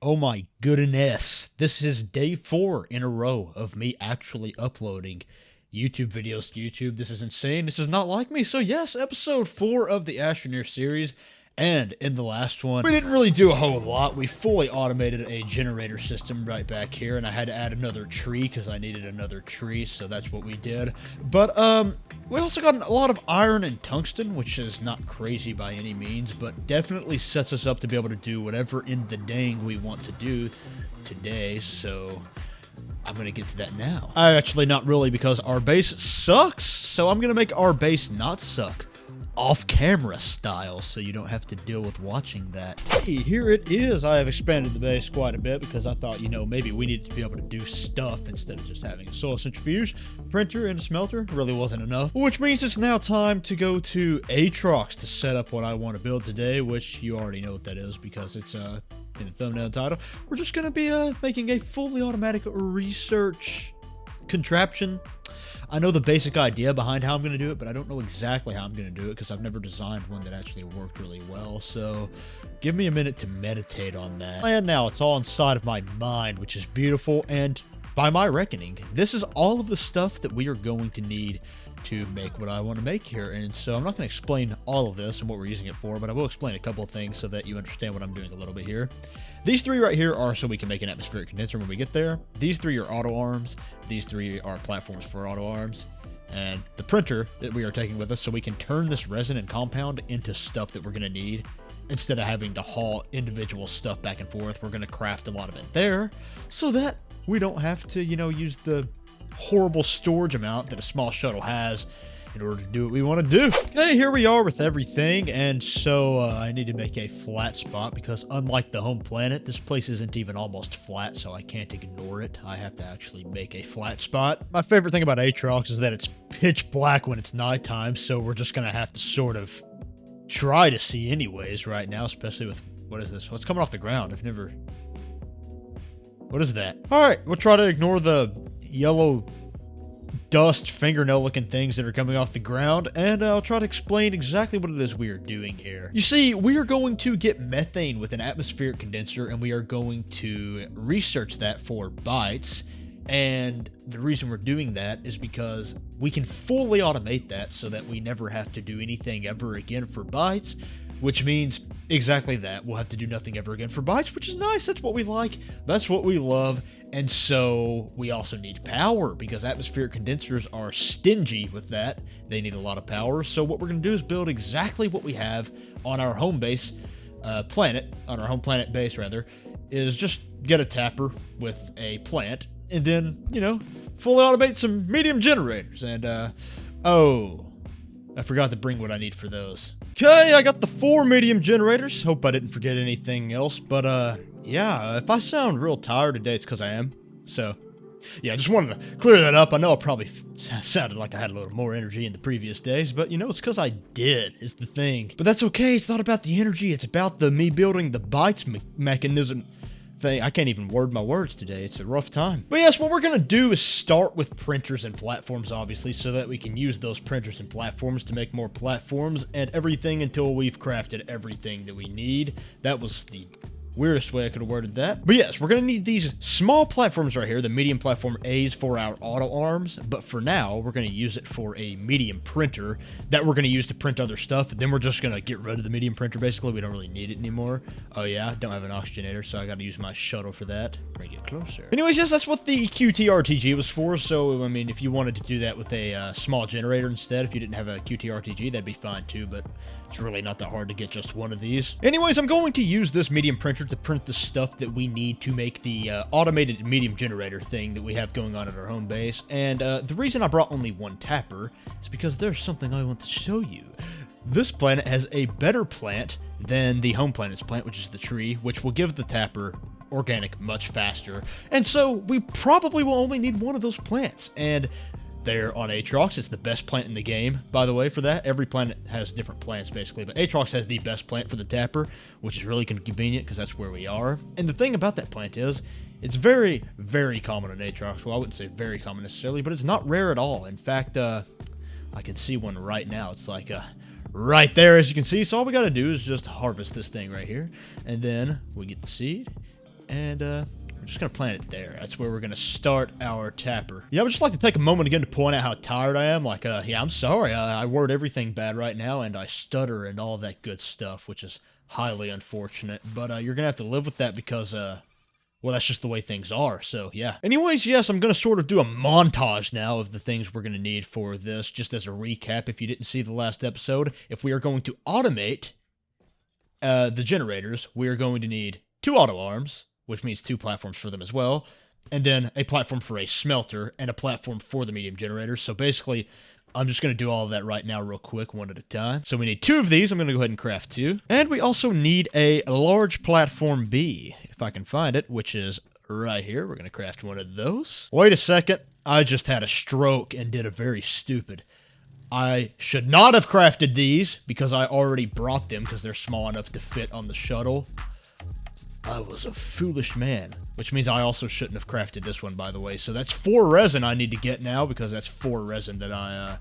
Oh my goodness. This is day 4 in a row of me actually uploading YouTube videos to YouTube. This is insane. This is not like me. So yes, episode 4 of the Astroneer series. And in the last one, we didn't really do a whole lot. We fully automated a generator system right back here, and I had to add another tree because I needed another tree, so that's what we did. But we also got a lot of iron and tungsten, which is not crazy by any means, but definitely sets us up to be able to do whatever in the dang we want to do today. So I'm going to get to that now. Actually, not really, because our base sucks, so I'm going to make our base not suck. Off-camera style, so you don't have to deal with watching that. Hey, here it is. I have expanded the base quite a bit because I thought, maybe we needed to be able to do stuff instead of just having a soil centrifuge, printer, and a smelter. Really wasn't enough. Which means it's now time to go to Atrox to set up what I want to build today, which you already know what that is because it's in the thumbnail and title. We're just going to be making a fully automatic research contraption. I know the basic idea behind how I'm going to do it, but I don't know exactly how I'm going to do it because I've never designed one that actually worked really well. So give me a minute to meditate on that. And now it's all inside of my mind, which is beautiful. And by my reckoning, this is all of the stuff that we are going to need to make what I want to make here. And so I'm not going to explain all of this and what we're using it for, but I will explain a couple of things so that you understand what I'm doing a little bit here. These three right here are so we can make an atmospheric condenser when we get there. These three are auto arms. These three are platforms for auto arms. And the printer that we are taking with us so we can turn this resin and compound into stuff that we're going to need. Instead of having to haul individual stuff back and forth, we're going to craft a lot of it there so that we don't have to, use the horrible storage amount that a small shuttle has in order to do what we want to do. Okay, here we are with everything, and so I need to make a flat spot because unlike the home planet, this place isn't even almost flat, so I can't ignore it. I have to actually make a flat spot. My favorite thing about Atrox is that it's pitch black when it's nighttime, so we're just gonna have to sort of try to see anyways right now, especially with, what is this? What's coming off the ground? I've never... What is that? Alright, we'll try to ignore the yellow dust fingernail looking things that are coming off the ground, and I'll try to explain exactly what it is we are doing here. You see, we are going to get methane with an atmospheric condenser, and we are going to research that for Bytes. And the reason we're doing that is because we can fully automate that so that we never have to do anything ever again for Bytes, which means exactly that. We'll have to do nothing ever again for Bytes, which is nice. That's what we like. That's what we love. And so we also need power because atmospheric condensers are stingy with that. They need a lot of power. So what we're going to do is build exactly what we have on our home base planet, on our home planet base rather, is just get a tapper with a plant and then, fully automate some medium generators. And, oh, I forgot to bring what I need for those. Okay, I got the 4 medium generators. Hope I didn't forget anything else. But, yeah, if I sound real tired today, it's because I am. So, yeah, I just wanted to clear that up. I know I probably sounded like I had a little more energy in the previous days, but, it's because I did, is the thing. But that's okay. It's not about the energy. It's about me building the Bytes mechanism thing. I can't even word my words today. It's a rough time. But yes, what we're going to do is start with printers and platforms, obviously, so that we can use those printers and platforms to make more platforms and everything until we've crafted everything that we need. That was the weirdest way I could have worded that. But yes, we're going to need these small platforms right here, the medium platform A's for our auto arms. But for now, we're going to use it for a medium printer that we're going to use to print other stuff. Then we're just going to get rid of the medium printer, basically. We don't really need it anymore. Oh yeah, don't have an oxygenator, so I got to use my shuttle for that. Bring it closer. Anyways, yes, that's what the QTRTG was for. So, I mean, if you wanted to do that with a small generator instead, if you didn't have a QTRTG, that'd be fine too. But it's really not that hard to get just one of these. Anyways, I'm going to use this medium printer to print the stuff that we need to make the automated medium generator thing that we have going on at our home base. And the reason I brought only one tapper is because there's something I want to show you. This planet has a better plant than the home planet's plant, which is the tree, which will give the tapper organic much faster. And so we probably will only need one of those plants. And they're on Atrox. It's the best plant in the game, by the way, for that. Every planet has different plants, basically, but Atrox has the best plant for the tapper, which is really convenient because that's where we are. And the thing about that plant is, it's very, very common on Atrox. Well, I wouldn't say very common necessarily, but it's not rare at all. In fact, I can see one right now. It's like right there, as you can see. So all we got to do is just harvest this thing right here, and then we get the seed, and we're just going to plant it there. That's where we're going to start our tapper. Yeah, I would just like to take a moment again to point out how tired I am. Like, yeah, I'm sorry. I word everything bad right now, and I stutter and all that good stuff, which is highly unfortunate. But you're going to have to live with that because, well, that's just the way things are, so yeah. Anyways, yes, I'm going to sort of do a montage now of the things we're going to need for this, just as a recap if you didn't see the last episode. If we are going to automate the generators, we are going to need 2 auto arms, which means 2 platforms for them as well, and then a platform for a smelter and a platform for the medium generators. So basically, I'm just going to do all of that right now real quick, one at a time. So we need 2 of these. I'm going to go ahead and craft 2. And we also need a large platform B, if I can find it, which is right here. We're going to craft 1 of those. Wait a second. I just had a stroke and did a very stupid. I should not have crafted these because I already brought them because they're small enough to fit on the shuttle. I was a foolish man, which means I also shouldn't have crafted this one, by the way. So that's 4 resin I need to get now because that's 4 resin that I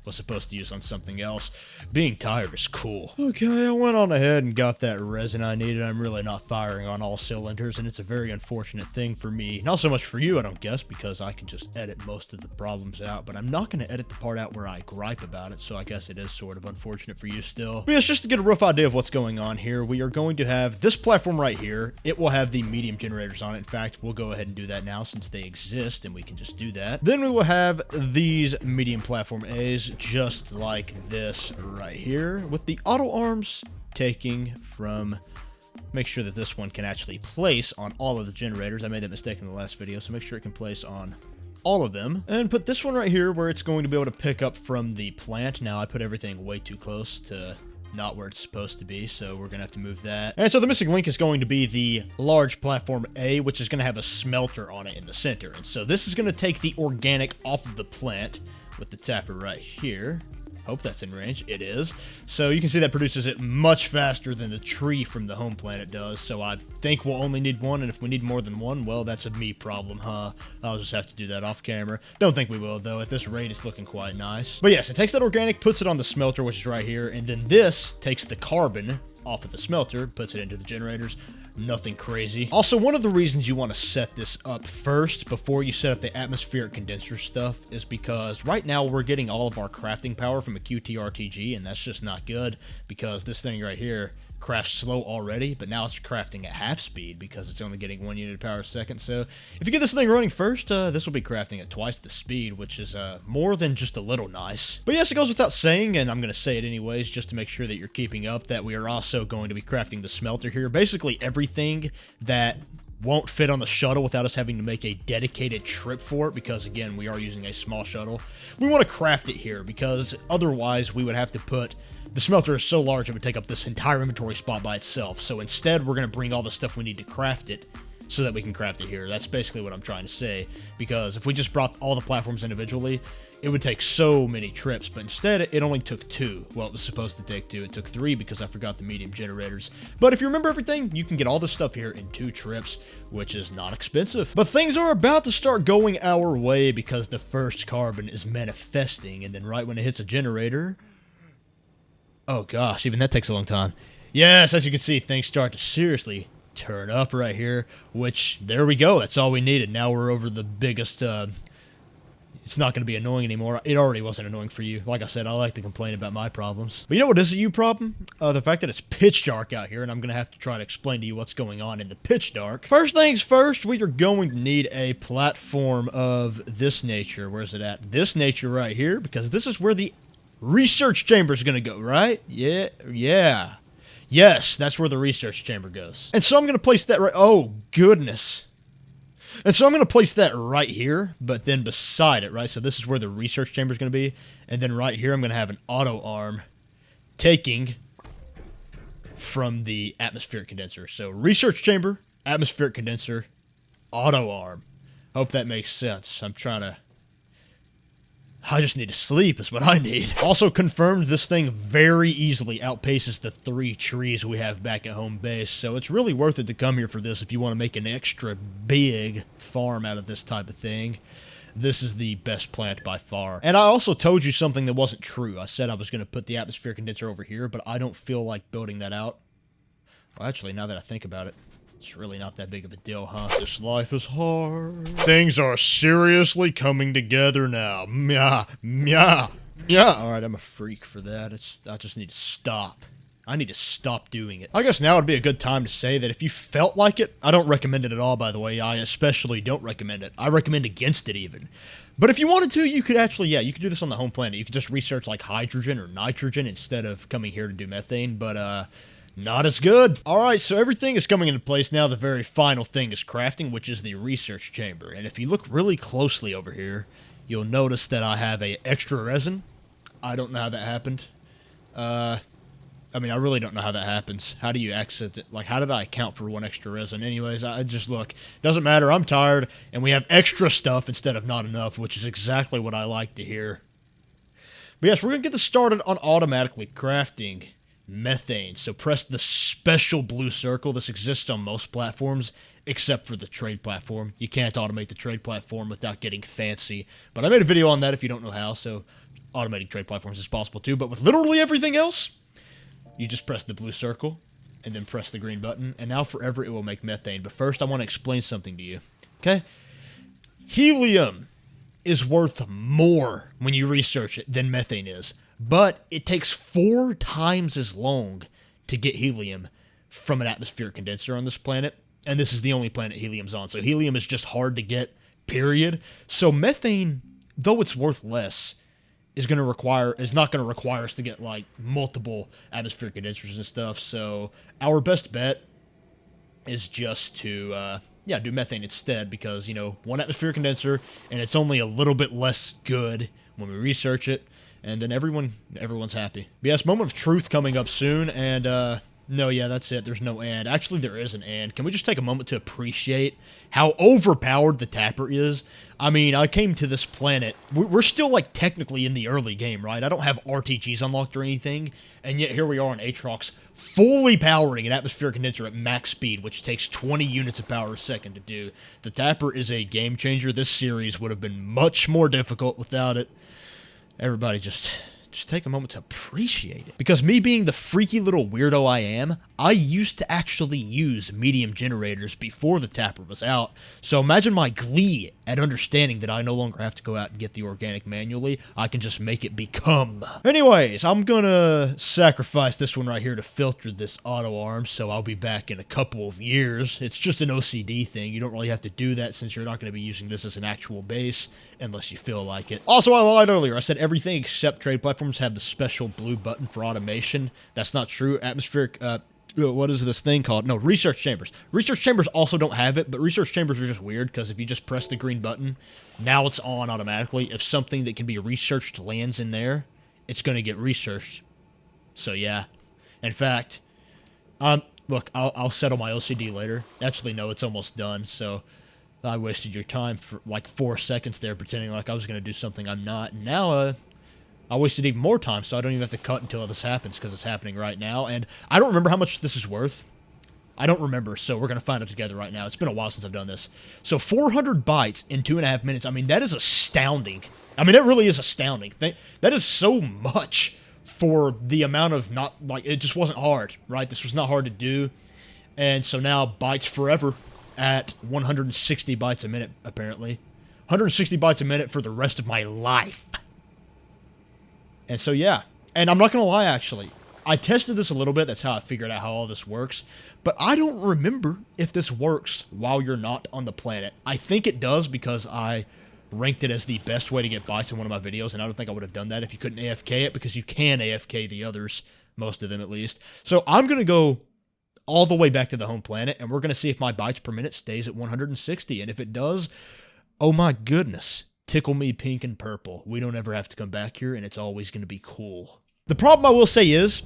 was supposed to use on something else. Being tired is cool. Okay, I went on ahead and got that resin I needed. I'm really not firing on all cylinders, and it's a very unfortunate thing for me. Not so much for you, I don't guess, because I can just edit most of the problems out, but I'm not going to edit the part out where I gripe about it, so I guess it is sort of unfortunate for you still. But yes, just to get a rough idea of what's going on here, we are going to have this platform right here. It will have the medium generators on it. In fact, we'll go ahead and do that now since they exist, and we can just do that. Then we will have these medium platform A's, just like this right here, with the auto arms taking from, make sure that this one can actually place on all of the generators. I made that mistake in the last video, so make sure it can place on all of them. And put this one right here where it's going to be able to pick up from the plant. Now I put everything way too close to not where it's supposed to be, so we're gonna have to move that. And so the missing link is going to be the large platform A, which is gonna have a smelter on it in the center. And so this is gonna take the organic off of the plant with the tapper right here. Hope that's in range. It is. So you can see that produces it much faster than the tree from the home planet does. So I think we'll only need 1, and if we need more than 1, well, that's a me problem, huh? I'll just have to do that off camera. Don't think we will, though. At this rate, it's looking quite nice. But yes, it takes that organic, puts it on the smelter, which is right here, and then this takes the carbon off of the smelter, puts it into the generators. Nothing crazy. Also, one of the reasons you want to set this up first before you set up the atmospheric condenser stuff is because right now we're getting all of our crafting power from a QTRTG, and that's just not good because this thing right here crafts slow already, but now it's crafting at half speed because it's only getting 1 unit of power a second. So if you get this thing running first, this will be crafting at twice the speed, which is more than just a little nice. But yes, it goes without saying, and I'm going to say it anyways just to make sure that you're keeping up, that we are also going to be crafting the smelter here. Basically everything that won't fit on the shuttle without us having to make a dedicated trip for it, because again, we are using a small shuttle. We want to craft it here because otherwise we would have to put, the smelter is so large it would take up this entire inventory spot by itself. So instead, we're going to bring all the stuff we need to craft it so that we can craft it here. That's basically what I'm trying to say, because if we just brought all the platforms individually, it would take so many trips, but instead it only took 2. Well, it was supposed to take 2. It took 3 because I forgot the medium generators. But if you remember everything, you can get all this stuff here in 2 trips, which is not expensive. But things are about to start going our way because the first carbon is manifesting, and then right when it hits a generator, oh gosh, even that takes a long time. Yes, as you can see, things start to seriously turn up right here, which, there we go. That's all we needed. Now we're over the biggest, it's not going to be annoying anymore. It already wasn't annoying for you. Like I said, I like to complain about my problems. But you know what is a you problem? The fact that it's pitch dark out here, and I'm going to have to try to explain to you what's going on in the pitch dark. First things first, we are going to need a platform of this nature. Where's it at? This nature right here, because this is where the research chamber is going to go, right? Yeah. Yes, that's where the research chamber goes. And so I'm going to place that right... Oh, goodness. And so I'm going to place that right here, but then beside it, right? So this is where the research chamber is going to be. And then right here, I'm going to have an auto arm taking from the atmospheric condenser. So research chamber, atmospheric condenser, auto arm. Hope that makes sense. I just need to sleep is what I need. Also confirmed this thing very easily outpaces the 3 trees we have back at home base, so it's really worth it to come here for this if you want to make an extra big farm out of this type of thing. This is the best plant by far. And I also told you something that wasn't true. I said I was going to put the atmosphere condenser over here, but I don't feel like building that out. Well, actually, now that I think about it, It's really not that big of a deal, huh? This life is hard. Things are seriously coming together now. Mya, mya, mya. Alright, I'm a freak for that. I just need to stop. I need to stop doing it. I guess now would be a good time to say that if you felt like it, I don't recommend it at all, by the way. I especially don't recommend it. I recommend against it, even. But if you wanted to, you could actually, yeah, you could do this on the home planet. You could just research, like, hydrogen or nitrogen instead of coming here to do methane, but, not as good. Alright, so everything is coming into place now. The very final thing is crafting, which is the research chamber. And if you look really closely over here, you'll notice that I have a extra resin. I don't know how that happened. I mean, I really don't know how that happens. How do you access it? Like, how did I account for one extra resin? Anyways, I just look. Doesn't matter. I'm tired, and we have extra stuff instead of not enough, which is exactly what I like to hear. But yes, we're going to get this started on automatically crafting methane. So press the special blue circle. This exists on most platforms, except for the trade platform. You can't automate the trade platform without getting fancy. But I made a video on that if you don't know how, so automating trade platforms is possible too. But with literally everything else, you just press the blue circle, and then press the green button, and now forever it will make methane. But first, I want to explain something to you, okay? Helium is worth more when you research it than methane is, but it takes 4 times as long to get helium from an atmospheric condenser on this planet, and this is the only planet helium's on, so helium is just hard to get, period. So methane, though it's worth less, is not going to require us to get, like, multiple atmospheric condensers and stuff. So our best bet is just to, yeah, do methane instead, because, you know, 1 atmospheric condenser, and it's only a little bit less good when we research it, and then everyone's happy. But yes, moment of truth coming up soon, and, no, yeah, that's it. There's no and. Actually, there is an and. Can we just take a moment to appreciate how overpowered the Tapper is? I mean, I came to this planet. We're still, like, technically in the early game, right? I don't have RTGs unlocked or anything, and yet here we are on Aatrox, fully powering an atmospheric condenser at max speed, which takes 20 units of power a second to do. The Tapper is a game changer. This series would have been much more difficult without it. Everybody just take a moment to appreciate it. Because me being the freaky little weirdo I am, I used to actually use medium generators before the Tapper was out. So imagine my glee at understanding that I no longer have to go out and get the organic manually. I can just make it become. Anyways, I'm gonna sacrifice this one right here to filter this auto arm, so I'll be back in a couple of years. It's just an OCD thing. You don't really have to do that since you're not going to be using this as an actual base unless you feel like it. Also, I lied earlier. I said everything except trade platforms have the special blue button for automation. That's not true. Atmospheric, what is this thing called? No, research chambers. Research chambers also don't have it, but research chambers are just weird because if you just press the green button, now it's on automatically. If something that can be researched lands in there, it's going to get researched. So yeah. In fact, look, I'll settle my OCD later. Actually, no, it's almost done, so I wasted your time for like 4 seconds there pretending like I was going to do something I'm not. And now, I wasted even more time, so I don't even have to cut until this happens, because it's happening right now, and I don't remember how much this is worth. I don't remember, so we're going to find out together right now. It's been a while since I've done this. So 400 bytes in 2.5 minutes. I mean, that is astounding. I mean, that really is astounding. That is so much for the amount of it just wasn't hard, right? This was not hard to do, and so now bytes forever at 160 bytes a minute, apparently. 160 bytes a minute for the rest of my life. And so, yeah. And I'm not going to lie, actually. I tested this a little bit. That's how I figured out how all this works. But I don't remember if this works while you're not on the planet. I think it does because I ranked it as the best way to get bytes in one of my videos, and I don't think I would have done that if you couldn't AFK it, because you can AFK the others, most of them at least. So I'm going to go all the way back to the home planet, and we're going to see if my bytes per minute stays at 160. And if it does, oh my goodness. Tickle me pink and purple. We don't ever have to come back here, and it's always going to be cool. The problem I will say is,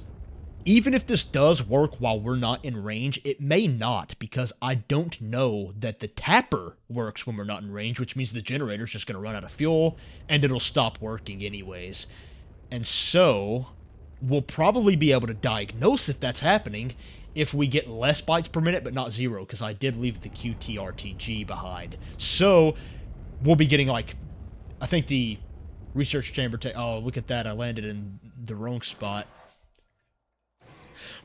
even if this does work while we're not in range, it may not, because I don't know that the Tapper works when we're not in range, which means the generator's just going to run out of fuel, and it'll stop working anyways. And so, we'll probably be able to diagnose if that's happening if we get less bytes per minute, but not 0, because I did leave the QTRTG behind. So, we'll be getting, like, I think the research chamber oh, look at that. I landed in the wrong spot.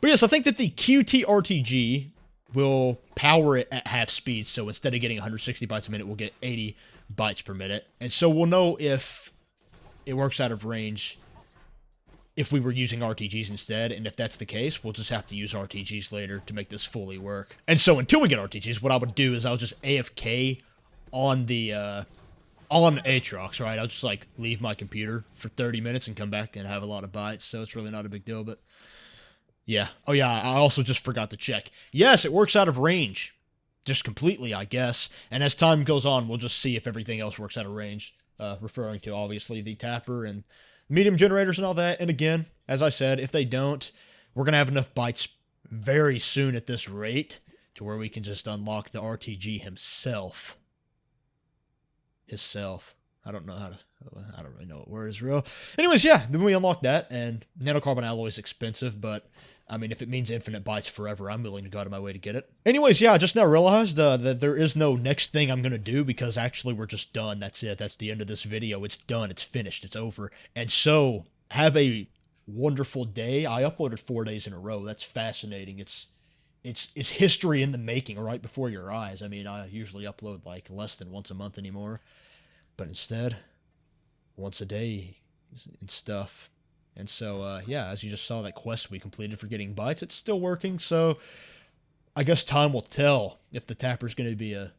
But yes, I think that the QTRTG we'll power it at half speed. So instead of getting 160 bytes a minute, we'll get 80 bytes per minute. And so we'll know if it works out of range if we were using RTGs instead. And if that's the case, we'll just have to use RTGs later to make this fully work. And so until we get RTGs, what I would do is I'll just AFK on the on Aatrox, right? I'll just like leave my computer for 30 minutes and come back and have a lot of bytes. So it's really not a big deal, but yeah. Oh yeah, I also just forgot to check. Yes, it works out of range. Just completely, I guess. And as time goes on, we'll just see if everything else works out of range. Referring to, obviously, the tapper and medium generators and all that. And again, as I said, if they don't, we're going to have enough bytes very soon at this rate to where we can just unlock the RTG himself. I don't know how to, I don't really know what word is real. Anyways, yeah, then we unlock that, and nanocarbon alloy is expensive, but I mean, if it means infinite bytes forever, I'm willing to go out of my way to get it. Anyways, yeah, I just now realized that there is no next thing I'm going to do, because actually we're just done. That's it. That's the end of this video. It's done. It's finished. It's over. And so, have a wonderful day. I uploaded 4 days in a row. That's fascinating. It's history in the making right before your eyes. I mean, I usually upload like less than once a month anymore, but instead, once a day and stuff. And so, yeah, as you just saw, that quest we completed for getting bytes, it's still working. So I guess time will tell if the tapper's going to be a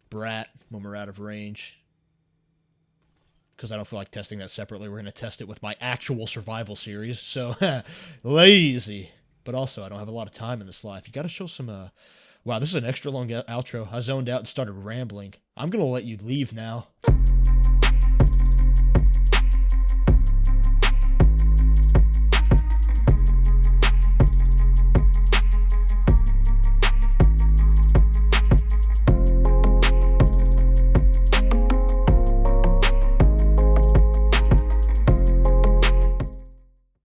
brat when we're out of range, because I don't feel like testing that separately. We're going to test it with my actual survival series. So lazy. But also, I don't have a lot of time in this life. You got to show some, wow, this is an extra long outro. I zoned out and started rambling. I'm going to let you leave now.